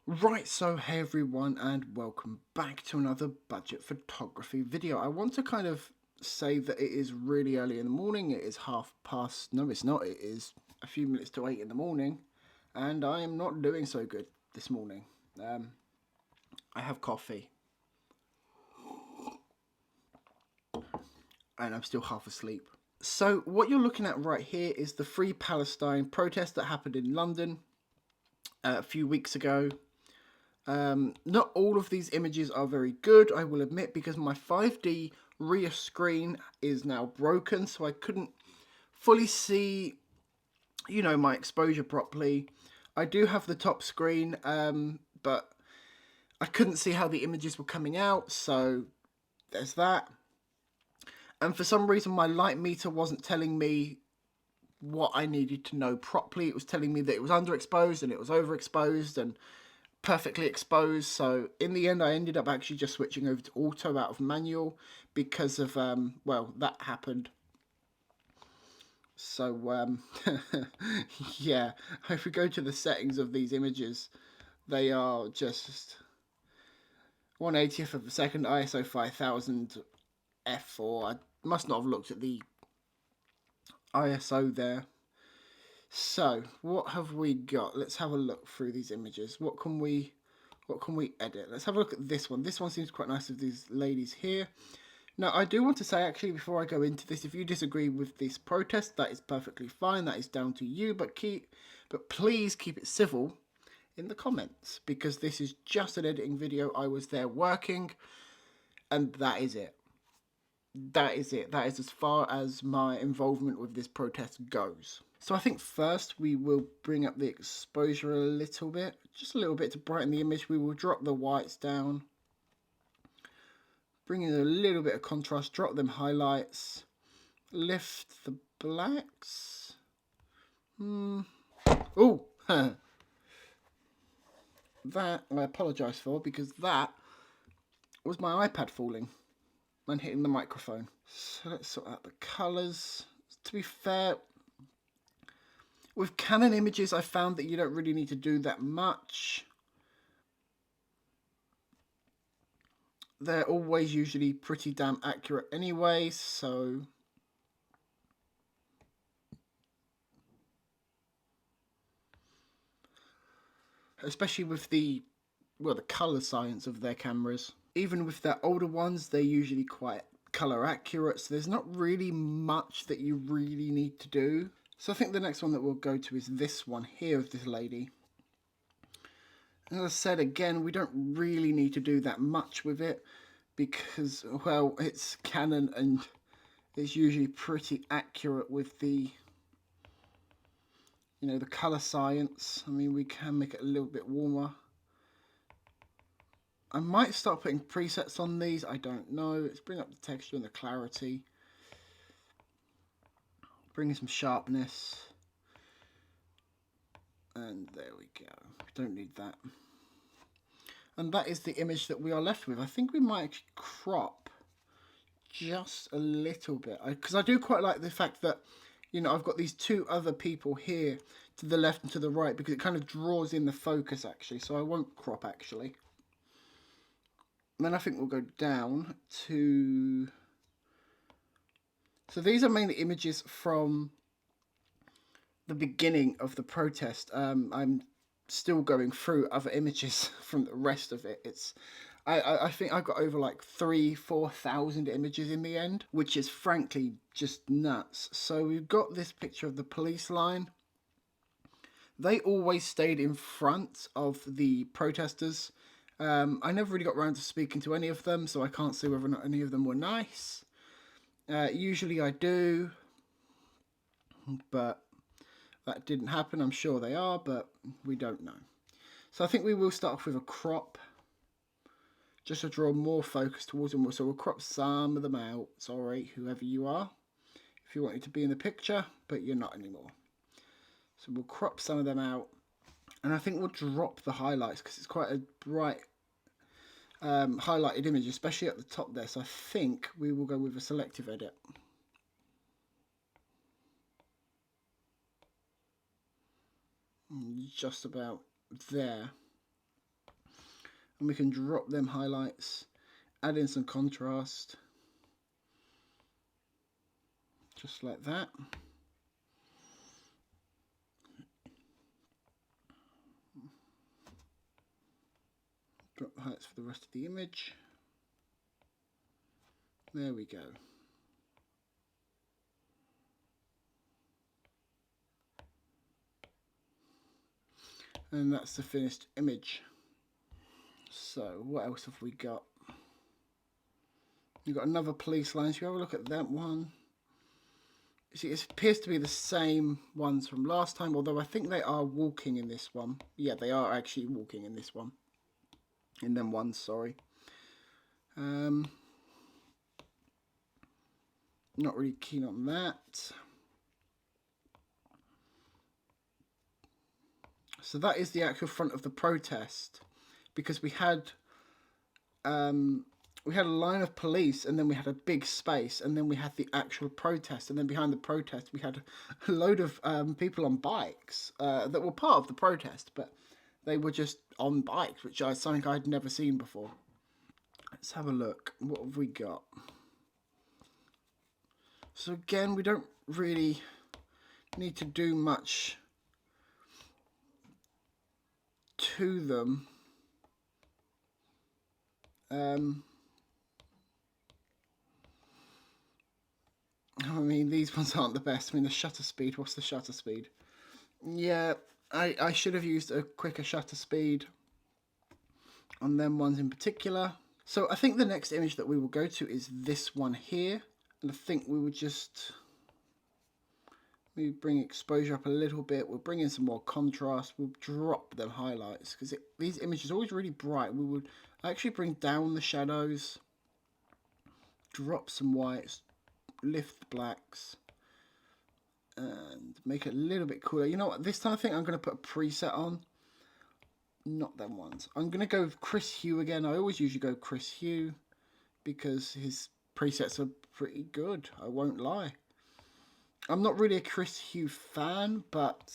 Right, so hey everyone, and welcome back to another budget photography video. I want to kind of say that it is really early in the morning. It is half past, no it's not, it is a few minutes to 8 in the morning, and I am not doing so good this morning. I have coffee, and I'm still half asleep. So what you're looking at right here is the Free Palestine protest that happened in London a few weeks ago. Not all of these images are very good, I will admit, because my 5D rear screen is now broken, so I couldn't fully see, my exposure properly. I do have the top screen, but I couldn't see how the images were coming out, so there's that. And for some reason, my light meter wasn't telling me what I needed to know properly. It was telling me that it was underexposed and it was overexposed and perfectly exposed. So in the end, I ended up actually just switching over to auto out of manual because of well, that happened. So yeah, if we go to the settings of these images, they are just 1/80th of a second, ISO 5000 f4. I must not have looked at the ISO there. So what have we got? Let's have a look through these images. What can we edit? Let's have a look at this one. This one seems quite nice with these ladies here. Now, I do want to say, actually, before I go into this, if you disagree with this protest, that is perfectly fine. That is down to you. But please keep it civil in the comments, because this is just an editing video. I was there working, and that is it. That is it. That is as far as my involvement with this protest goes. So I think first we will bring up the exposure a little bit, just a little bit to brighten the image. We will drop the whites down, bring in a little bit of contrast, drop them highlights, lift the blacks. Oh, that I apologise for, because that was my iPad falling and hitting the microphone. So let's sort out the colours. To be fair, with Canon images, I found that you don't really need to do that much. They're always usually pretty damn accurate anyway, so especially with the colour science of their cameras. Even with their older ones, they're usually quite colour accurate, so there's not really much that you really need to do. So I think the next one that we'll go to is this one here of this lady. As I said, again, we don't really need to do that much with it because, well, it's Canon and it's usually pretty accurate with the, the colour science. I mean, we can make it a little bit warmer. I might start putting presets on these, I don't know. Let's bring up the texture and the clarity. Bring in some sharpness. And there we go. Don't need that. And that is the image that we are left with. I think we might actually crop just a little bit, because I do quite like the fact that, I've got these two other people here to the left and to the right, because it kind of draws in the focus actually, so I won't crop actually. And then I think we'll go down to, so these are mainly images from the beginning of the protest. I'm still going through other images from the rest of it. I think I got over like 3,000-4,000 images in the end, which is frankly just nuts. So we've got this picture of the police line. They always stayed in front of the protesters. I never really got around to speaking to any of them, so I can't say whether or not any of them were nice. Usually I do, but that didn't happen. I'm sure they are, but we don't know. So I think we will start off with a crop, just to draw more focus towards them. So we'll crop some of them out. Sorry, whoever you are, if you wanted to be in the picture, but you're not anymore. So we'll crop some of them out. And I think we'll drop the highlights because it's quite a bright highlighted image, especially at the top there. So I think we will go with a selective edit. Just about there. And we can drop them highlights, add in some contrast, just like that. Drop the highlights for the rest of the image. There we go. And that's the finished image. So what else have we got? You've got another police line. So you have a look at that one. You see, it appears to be the same ones from last time, although I think they are walking in this one. Yeah, they are actually walking in this one. In them ones, sorry. Not really keen on that. So that is the actual front of the protest, because we had a line of police, and then we had a big space, and then we had the actual protest, and then behind the protest we had a load of people on bikes that were part of the protest, but they were just on bikes, which is something I'd never seen before. Let's have a look. What have we got? So again, we don't really need to do much to them. I mean, these ones aren't the best. I mean, the shutter speed, what's the shutter speed? Yeah, I should have used a quicker shutter speed on them ones in particular. So I think the next image that we will go to is this one here. And I think we would just maybe bring exposure up a little bit. We'll bring in some more contrast. We'll drop the highlights, because these images are always really bright. We would actually bring down the shadows, drop some whites, lift the blacks, and make it a little bit cooler. You know what? This time I think I'm going to put a preset on. Not them ones. I'm going to go with Chris Hugh again. I always usually go Chris Hugh because his presets are pretty good. I won't lie. I'm not really a Chris Hugh fan, but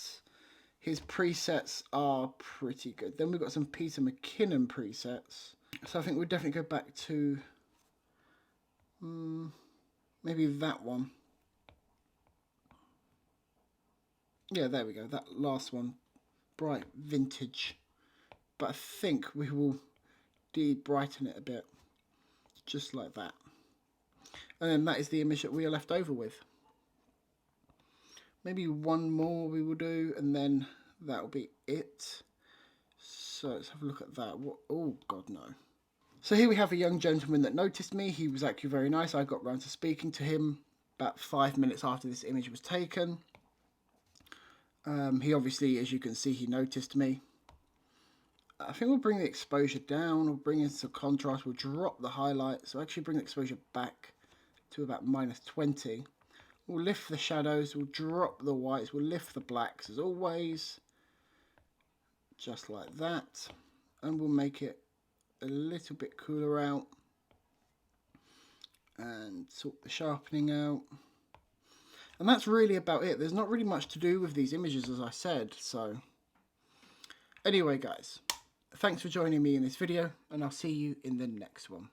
his presets are pretty good. Then we've got some Peter McKinnon presets. So I think we'll definitely go back to maybe that one. Yeah, there we go. That last one. Bright vintage. But I think we will de-brighten it a bit. Just like that. And then that is the image that we are left over with. Maybe one more we will do, and then that'll be it. So let's have a look at that. What? Oh, God, no. So here we have a young gentleman that noticed me. He was actually very nice. I got round to speaking to him about 5 minutes after this image was taken. He obviously, as you can see, he noticed me. I think we'll bring the exposure down. We'll bring in some contrast. We'll drop the highlights. So actually bring the exposure back to about -20. We'll lift the shadows, we'll drop the whites, we'll lift the blacks as always, just like that, and we'll make it a little bit cooler out, and sort the sharpening out. And that's really about it. There's not really much to do with these images, as I said. So anyway, guys, thanks for joining me in this video, and I'll see you in the next one.